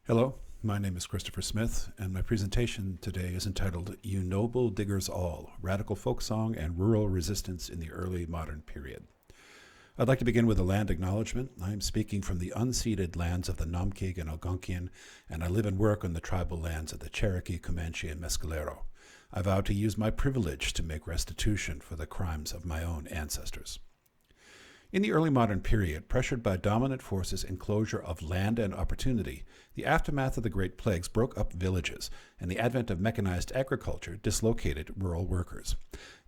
Hello, my name is Christopher Smith, and my presentation today is entitled You Noble Diggers All, Radical Folk Song and Rural Resistance in the Early Modern Period. I'd like to begin with a land acknowledgement. I am speaking from the unceded lands of the Nomkig and Algonquian, and I live and work on the tribal lands of the Cherokee, Comanche, and Mescalero. I vow to use my privilege to make restitution for the crimes of my own ancestors. In the early modern period, pressured by dominant forces' enclosure of land and opportunity, the aftermath of the Great Plagues broke up villages, and the advent of mechanized agriculture dislocated rural workers.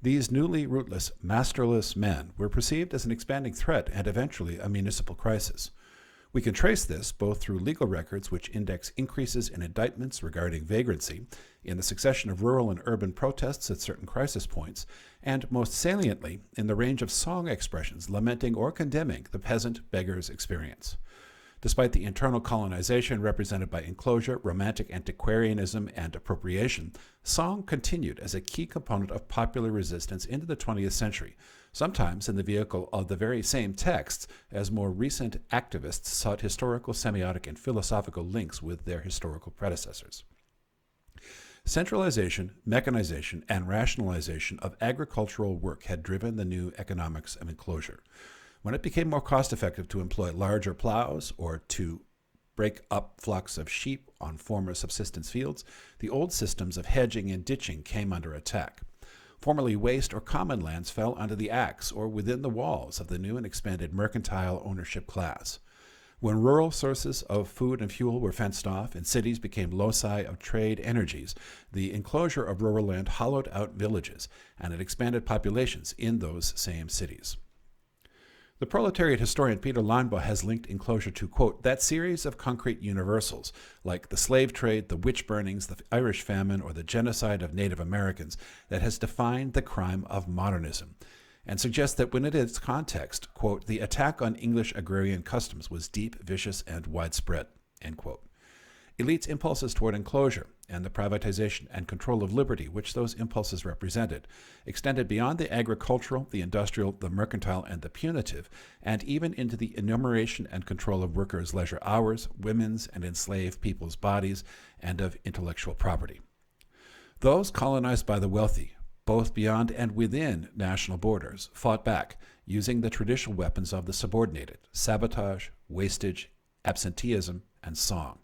These newly rootless, masterless men were perceived as an expanding threat and eventually a municipal crisis. We can trace this both through legal records which index increases in indictments regarding vagrancy, in the succession of rural and urban protests at certain crisis points, and most saliently in the range of song expressions lamenting or condemning the peasant beggar's experience. Despite the internal colonization represented by enclosure, romantic antiquarianism, and appropriation, song continued as a key component of popular resistance into the 20th century, sometimes in the vehicle of the very same texts as more recent activists sought historical, semiotic, and philosophical links with their historical predecessors. Centralization, mechanization, and rationalization of agricultural work had driven the new economics of enclosure. When it became more cost-effective to employ larger plows or to break up flocks of sheep on former subsistence fields, the old systems of hedging and ditching came under attack. Formerly waste or common lands fell under the axe or within the walls of the new and expanded mercantile ownership class. When rural sources of food and fuel were fenced off and cities became loci of trade energies, the enclosure of rural land hollowed out villages and it expanded populations in those same cities. The proletariat historian Peter Linebaugh has linked enclosure to, quote, that series of concrete universals, like the slave trade, the witch burnings, the Irish famine, or the genocide of Native Americans, that has defined the crime of modernism, and suggests that within its context, quote, the attack on English agrarian customs was deep, vicious, and widespread, end quote. Elites' impulses toward enclosure and the privatization and control of liberty which those impulses represented extended beyond the agricultural, the industrial, the mercantile, and the punitive, and even into the enumeration and control of workers' leisure hours, women's and enslaved people's bodies, and of intellectual property. Those colonized by the wealthy, both beyond and within national borders, fought back, using the traditional weapons of the subordinated, sabotage, wastage, absenteeism, and song.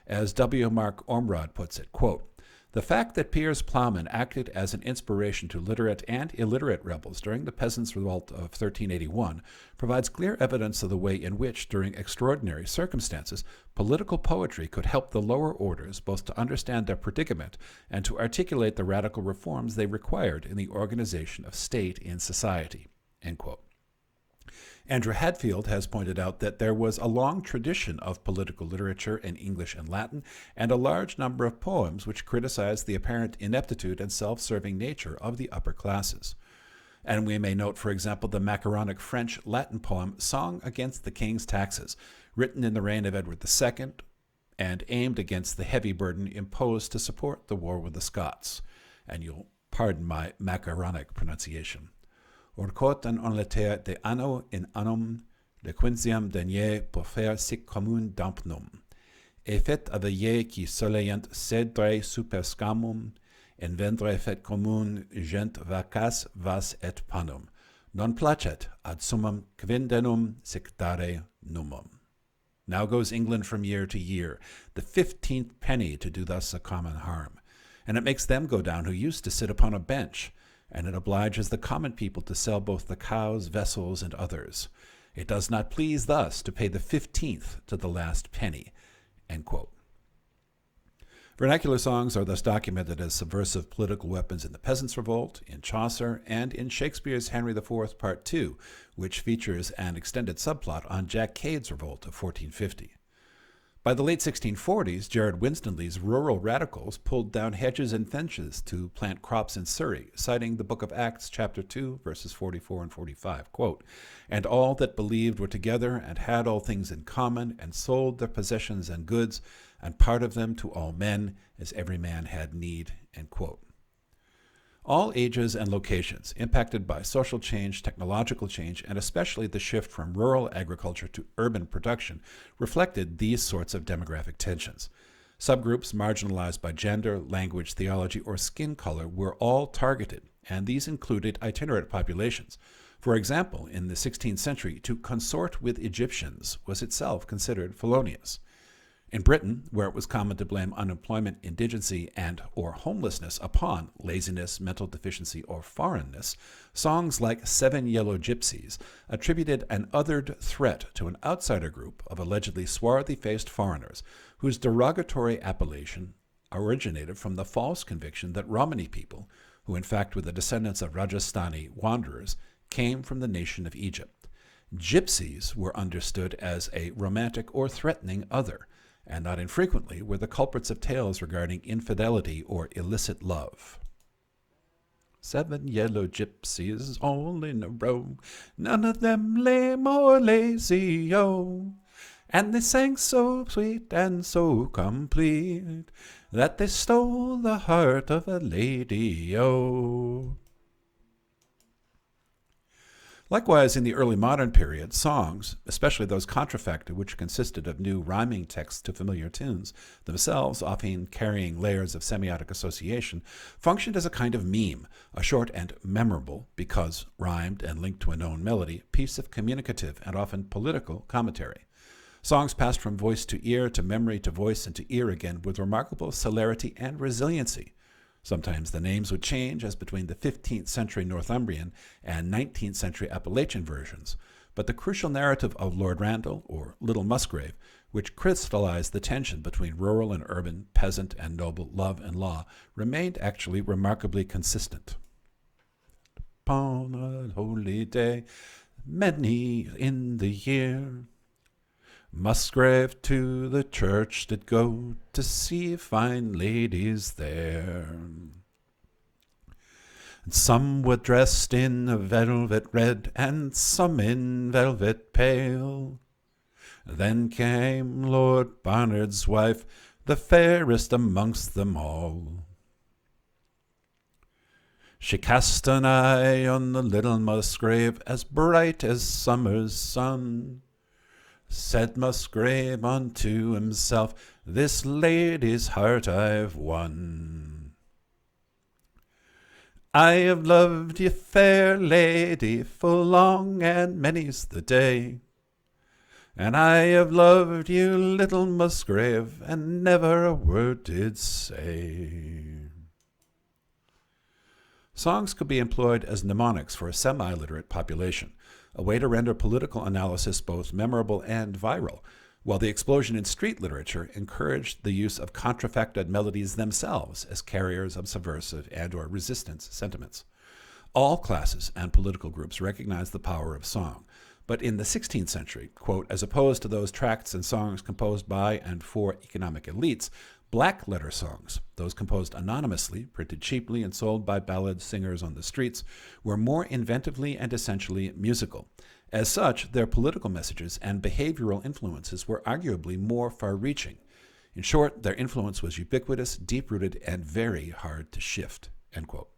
As W. Mark Ormrod puts it, quote, the fact that Piers Plowman acted as an inspiration to literate and illiterate rebels during the Peasants' Revolt of 1381 provides clear evidence of the way in which, during extraordinary circumstances, political poetry could help the lower orders both to understand their predicament and to articulate the radical reforms they required in the organization of state in society, end quote. Andrew Hadfield has pointed out that there was a long tradition of political literature in English and Latin, and a large number of poems which criticized the apparent ineptitude and self-serving nature of the upper classes. And we may note, for example, the macaronic French-Latin poem Song Against the King's Taxes, written in the reign of Edward II, and aimed against the heavy burden imposed to support the war with the Scots. And you'll pardon my macaronic pronunciation. Orcotan on la terre de anno in annum, le quinzième dernier pour faire sic commun dampnum, et fait aveiller qui soleillant cedre super scamum, en vendre fet commun gent vacas vas et panum, non placet ad summum quindenum sic dare numum. Now goes England from year to year, the 15th penny to do thus a common harm, and it makes them go down who used to sit upon a bench, and it obliges the common people to sell both the cows, vessels, and others. It does not please thus to pay the 15th to the last penny, end quote. Vernacular songs are thus documented as subversive political weapons in the Peasants' Revolt, in Chaucer, and in Shakespeare's Henry IV, Part II, which features an extended subplot on Jack Cade's revolt of 1450. By the late 1640s, Jared Winstanley's rural radicals pulled down hedges and fences to plant crops in Surrey, citing the Book of Acts, chapter 2, verses 44 and 45, quote, and all that believed were together and had all things in common, and sold their possessions and goods, and part of them to all men, as every man had need, end quote. All ages and locations impacted by social change, technological change, and especially the shift from rural agriculture to urban production reflected these sorts of demographic tensions. Subgroups marginalized by gender, language, theology, or skin color were all targeted, and these included itinerant populations. For example, in the 16th century, to consort with Egyptians was itself considered felonious. In Britain, where it was common to blame unemployment, indigency, and or homelessness upon laziness, mental deficiency, or foreignness, songs like Seven Yellow Gypsies attributed an othered threat to an outsider group of allegedly swarthy-faced foreigners whose derogatory appellation originated from the false conviction that Romani people, who in fact were the descendants of Rajasthani wanderers, came from the nation of Egypt. Gypsies were understood as a romantic or threatening other, and not infrequently were the culprits of tales regarding infidelity or illicit love. 7 yellow gypsies all in a row, none of them lame or lazy, oh. And they sang so sweet and so complete that they stole the heart of a lady, oh. Likewise, in the early modern period, songs, especially those contrafacted which consisted of new rhyming texts to familiar tunes, themselves often carrying layers of semiotic association, functioned as a kind of meme, a short and memorable, because rhymed and linked to a known melody, piece of communicative and often political commentary. Songs passed from voice to ear, to memory, to voice, and to ear again with remarkable celerity and resiliency. Sometimes the names would change, as between the 15th century Northumbrian and 19th century Appalachian versions, but the crucial narrative of Lord Randall, or Little Musgrave, which crystallized the tension between rural and urban, peasant and noble, love and law, remained actually remarkably consistent. Upon a holy day, many in the year, Musgrave to the church did go to see fine ladies there. And some were dressed in a velvet red, and some in velvet pale. Then came Lord Barnard's wife, the fairest amongst them all. She cast an eye on the little Musgrave, as bright as summer's sun. Said Musgrave unto himself, this lady's heart I've won. I have loved ye, fair lady, full long and many's the day, and I have loved you, little Musgrave, and never a word did say. Songs could be employed as mnemonics for a semi-literate population, a way to render political analysis both memorable and viral, while the explosion in street literature encouraged the use of contrafacted melodies themselves as carriers of subversive and or resistance sentiments. All classes and political groups recognized the power of song, but in the 16th century, quote, as opposed to those tracts and songs composed by and for economic elites, black letter songs, those composed anonymously, printed cheaply, and sold by ballad singers on the streets, were more inventively and essentially musical. As such, their political messages and behavioral influences were arguably more far-reaching. In short, their influence was ubiquitous, deep-rooted, and very hard to shift, end quote.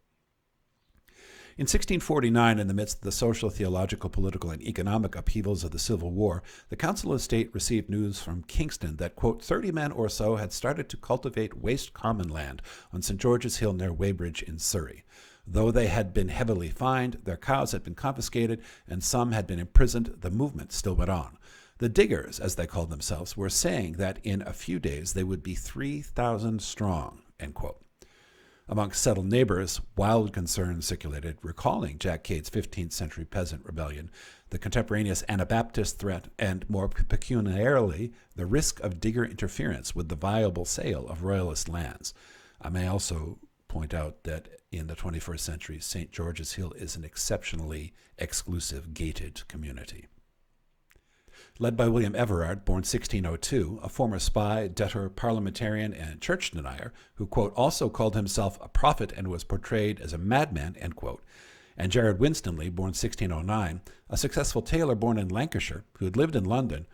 In 1649, in the midst of the social, theological, political, and economic upheavals of the Civil War, the Council of State received news from Kingston that, quote, 30 men or so had started to cultivate waste common land on St. George's Hill near Weybridge in Surrey. Though they had been heavily fined, their cows had been confiscated, and some had been imprisoned, the movement still went on. The diggers, as they called themselves, were saying that in a few days they would be 3,000 strong, end quote. Amongst settled neighbors, wild concerns circulated, recalling Jack Cade's 15th century peasant rebellion, the contemporaneous Anabaptist threat, and more pecuniarily, the risk of digger interference with the viable sale of royalist lands. I may also point out that in the 21st century, St. George's Hill is an exceptionally exclusive gated community. Led by William Everard, born 1602, a former spy, debtor, parliamentarian, and church denier, who, quote, also called himself a prophet and was portrayed as a madman, end quote, and Jared Winstanley, born 1609, a successful tailor born in Lancashire, who had lived in London,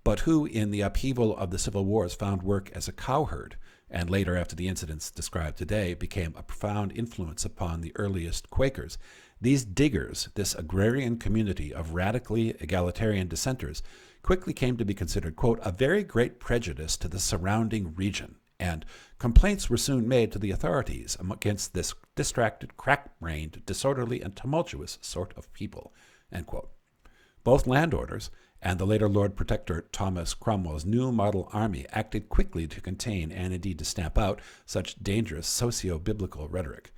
but who, in the upheaval of the civil wars, found work as a cowherd, and later after the incidents described today became a profound influence upon the earliest Quakers, these diggers, this agrarian community of radically egalitarian dissenters, quickly came to be considered, quote, a very great prejudice to the surrounding region, and complaints were soon made to the authorities against this distracted, crack-brained, disorderly, and tumultuous sort of people, end quote. Both landowners and the later Lord Protector Thomas Cromwell's new model army acted quickly to contain and indeed to stamp out such dangerous socio-biblical rhetoric.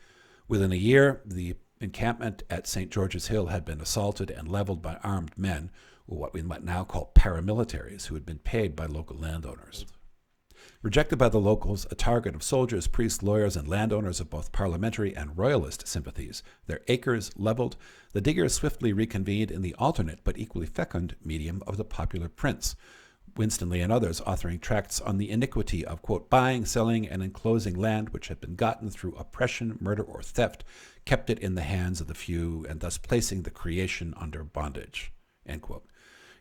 Within a year, the encampment at St. George's Hill had been assaulted and leveled by armed men, or what we might now call paramilitaries, who had been paid by local landowners. Rejected by the locals, a target of soldiers, priests, lawyers, and landowners of both parliamentary and royalist sympathies, their acres leveled, the diggers swiftly reconvened in the alternate but equally fecund medium of the popular prince, Winstanley and others authoring tracts on the iniquity of, quote, buying, selling, and enclosing land which had been gotten through oppression, murder, or theft, kept it in the hands of the few, and thus placing the creation under bondage, end quote.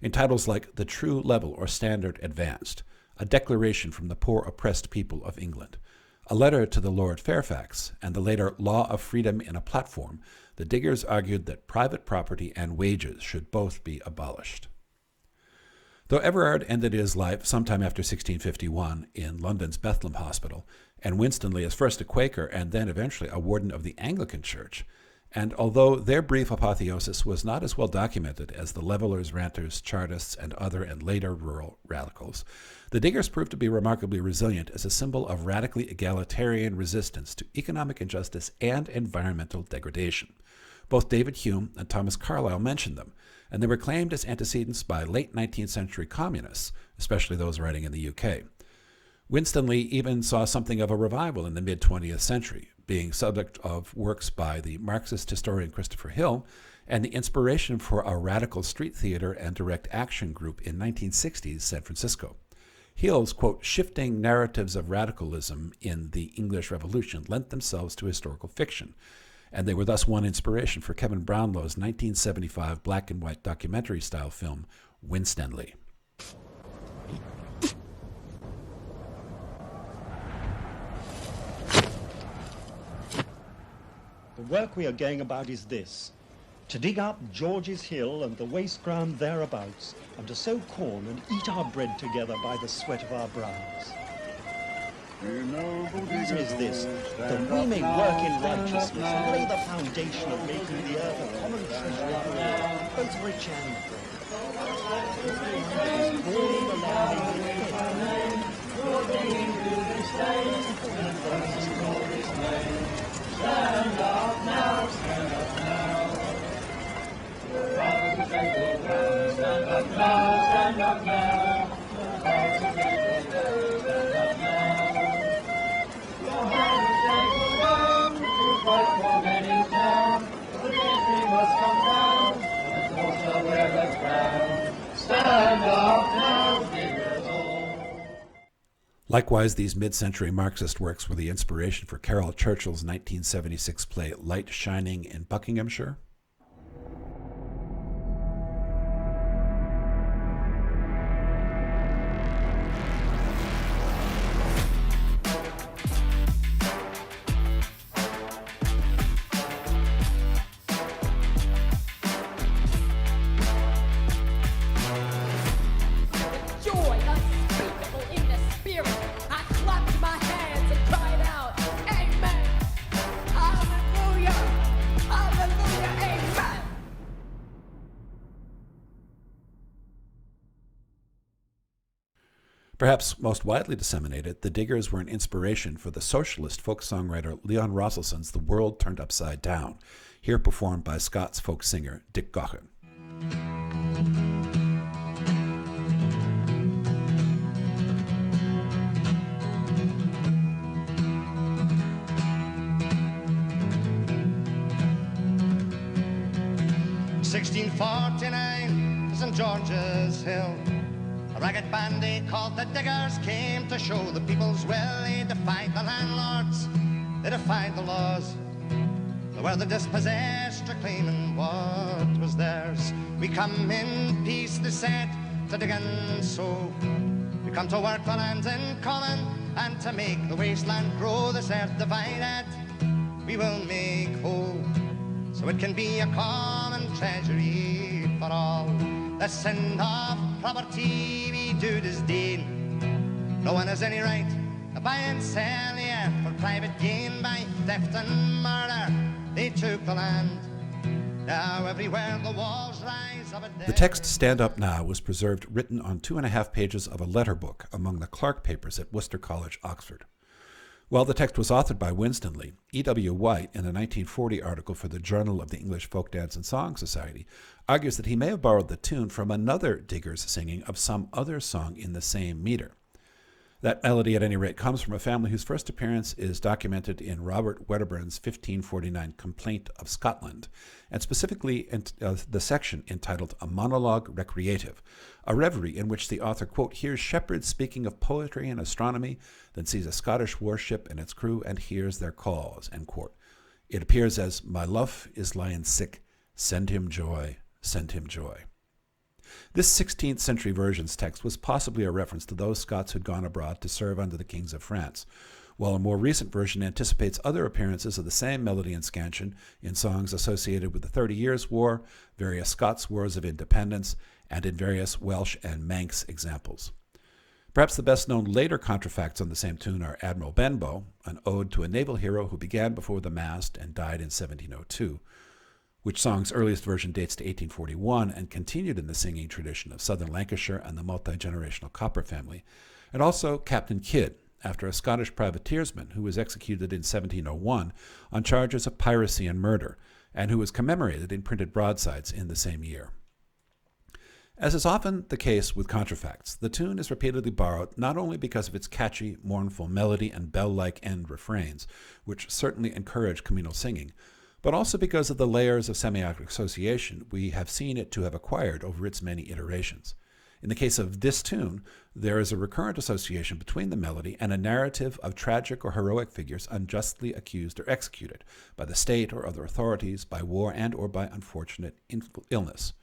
In titles like The True Level or Standard Advanced, a declaration from the poor oppressed people of England, a letter to the Lord Fairfax, and the later Law of Freedom in a Platform, the diggers argued that private property and wages should both be abolished. Though Everard ended his life sometime after 1651 in London's Bethlehem Hospital, and Winstanley is first a Quaker and then eventually a warden of the Anglican Church, and although their brief apotheosis was not as well documented as the levelers, ranters, Chartists, and other and later rural radicals, the diggers proved to be remarkably resilient as a symbol of radically egalitarian resistance to economic injustice and environmental degradation. Both David Hume and Thomas Carlyle mentioned them, and they were claimed as antecedents by late 19th century communists, especially those writing in the UK. Winstanley even saw something of a revival in the mid-20th century, being subject of works by the Marxist historian Christopher Hill, and the inspiration for a radical street theater and direct action group in 1960s San Francisco. Hill's, quote, shifting narratives of radicalism in the English Revolution lent themselves to historical fiction, and they were thus one inspiration for Kevin Brownlow's 1975 black and white documentary-style film, Winstanley. The work we are going about is this: to dig up George's Hill and the waste ground thereabouts, and to sow corn and eat our bread together by the sweat of our brows. The reason is this, that we may work in righteousness and lay the foundation of making the earth a common treasure of the world, both rich and poor. All the land stand up now, stand up now. Stand up now, stand up now. Your hands take down, you fight for many town. The victory must come down, the force shall wear the crown. Stand up now, diggers all. Likewise, these mid-century Marxist works were the inspiration for Caryl Churchill's 1976 play Light Shining in Buckinghamshire. Perhaps most widely disseminated, the diggers were an inspiration for the socialist folk songwriter Leon Rosselson's The World Turned Upside Down, here performed by Scots folk singer Dick Gaughan. (1649) St. George's Hill. A ragged band they called the Diggers came to show the people's will. They defied the landlords, they defied the laws. They were the dispossessed, reclaiming what was theirs. We come in peace, they said, to dig and sow. We come to work the land in common and to make the wasteland grow, this earth divided we will make whole, so it can be a common treasury for all. The sin of property we do disdain. No one has any right to buy and sell the earth for private gain. By theft and murder they took the land. Now everywhere the walls rise of a day. The text Stand Up Now was preserved written on 2.5 pages of a letter book among the Clark papers at Worcester College, Oxford. While the text was authored by Winstanley, E.W. White, in a 1940 article for the Journal of the English Folk Dance and Song Society, argues that he may have borrowed the tune from another digger's singing of some other song in the same meter. That melody, at any rate, comes from a family whose first appearance is documented in Robert Wedderburn's 1549 Complaint of Scotland, and specifically in the section entitled A Monologue Recreative, a reverie in which the author, quote, hears shepherds speaking of poetry and astronomy, then sees a Scottish warship and its crew and hears their calls, end quote. It appears as, My love is lying sick, send him joy, send him joy. This 16th century version's text was possibly a reference to those Scots who'd gone abroad to serve under the kings of France, while a more recent version anticipates other appearances of the same melody and scansion in songs associated with the 30 Years' War, various Scots Wars of Independence, and in various Welsh and Manx examples. Perhaps the best-known later contrafacts on the same tune are Admiral Benbow, an ode to a naval hero who began before the mast and died in 1702, which song's earliest version dates to 1841 and continued in the singing tradition of southern Lancashire and the multi-generational Copper family, and also Captain Kidd, after a Scottish privateersman who was executed in 1701 on charges of piracy and murder, and who was commemorated in printed broadsides in the same year. As is often the case with contrafacts, the tune is repeatedly borrowed not only because of its catchy, mournful melody and bell-like end refrains, which certainly encourage communal singing, but also because of the layers of semiotic association we have seen it to have acquired over its many iterations. In the case of this tune, there is a recurrent association between the melody and a narrative of tragic or heroic figures unjustly accused or executed by the state or other authorities, by war and or by unfortunate illness.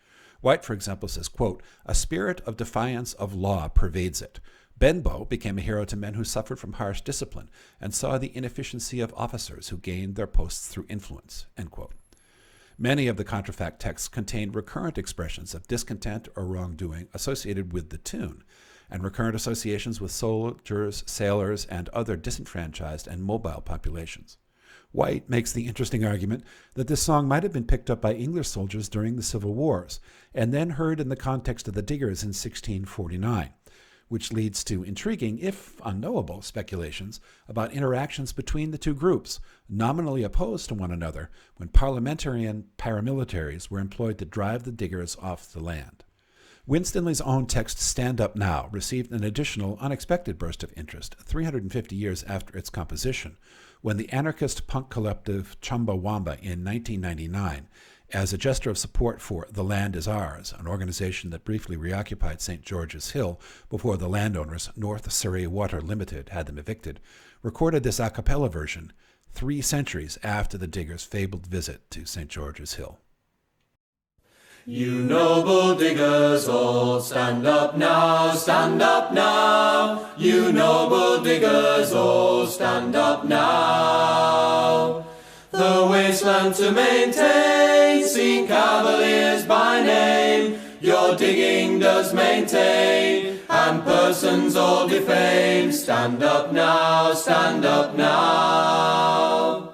White, for example, says, quote, a spirit of defiance of law pervades it. Benbow became a hero to men who suffered from harsh discipline and saw the inefficiency of officers who gained their posts through influence, end quote. Many of the contrafact texts contain recurrent expressions of discontent or wrongdoing associated with the tune, and recurrent associations with soldiers, sailors, and other disenfranchised and mobile populations. White makes the interesting argument that this song might have been picked up by English soldiers during the Civil Wars, and then heard in the context of the diggers in 1649, which leads to intriguing, if unknowable, speculations about interactions between the two groups, nominally opposed to one another, when parliamentary and paramilitaries were employed to drive the diggers off the land. Winstanley's own text, Stand Up Now, received an additional, unexpected burst of interest 350 years after its composition, when the anarchist punk collective Chumbawamba in 1999, as a gesture of support for The Land Is Ours, an organization that briefly reoccupied St. George's Hill before the landowners, North Surrey Water Limited, had them evicted, recorded this a cappella version 3 centuries after the diggers' fabled visit to St. George's Hill. You noble diggers all, stand up now, stand up now. You noble diggers all, stand up now. The wasteland to maintain, seen cavaliers by name, your digging does maintain, and persons all defame. Stand up now, stand up now.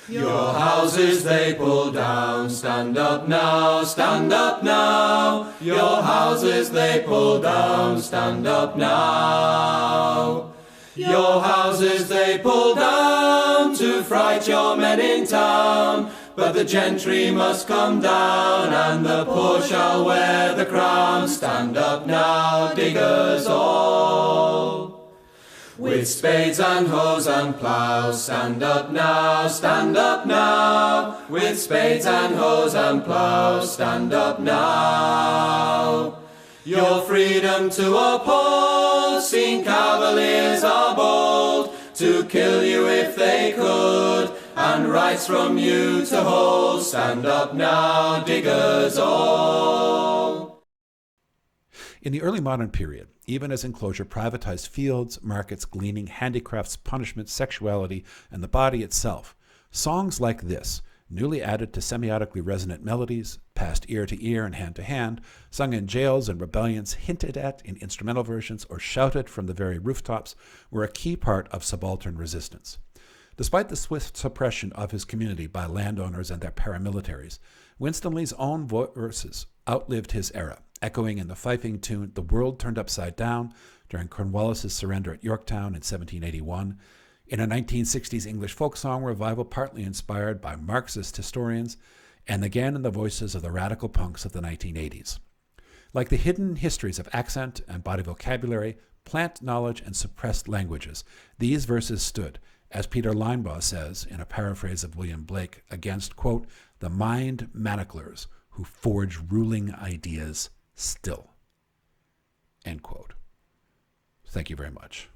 Your houses they pull down, stand up now, stand up now. Your houses they pull down, stand up now. Your houses they pull down to fright your men in town, but the gentry must come down, and the poor shall wear the crown. Stand up now, diggers all. With spades and hoes and ploughs, stand up now, stand up now. With spades and hoes and ploughs, stand up now. Your freedom to uphold, seen cavaliers are bold, to kill you if they could, and rights from you to hold. Stand up now, diggers all. In the early modern period, even as enclosure privatized fields, markets, gleaning, handicrafts, punishment, sexuality, and the body itself, songs like this, newly added to semiotically resonant melodies, passed ear to ear and hand to hand, sung in jails and rebellions, hinted at in instrumental versions, or shouted from the very rooftops, were a key part of subaltern resistance. Despite the swift suppression of his community by landowners and their paramilitaries, Winstanley's own verses outlived his era, echoing in the fifing tune "The World Turned Upside Down" during Cornwallis's surrender at Yorktown in 1781, in a 1960s English folk song revival partly inspired by Marxist historians, and again in the voices of the radical punks of the 1980s. Like the hidden histories of accent and body vocabulary, plant knowledge, and suppressed languages, these verses stood, as Peter Linebaugh says in a paraphrase of William Blake, against, quote, "the mind manaclers who forge ruling ideas still," end quote. Thank you very much.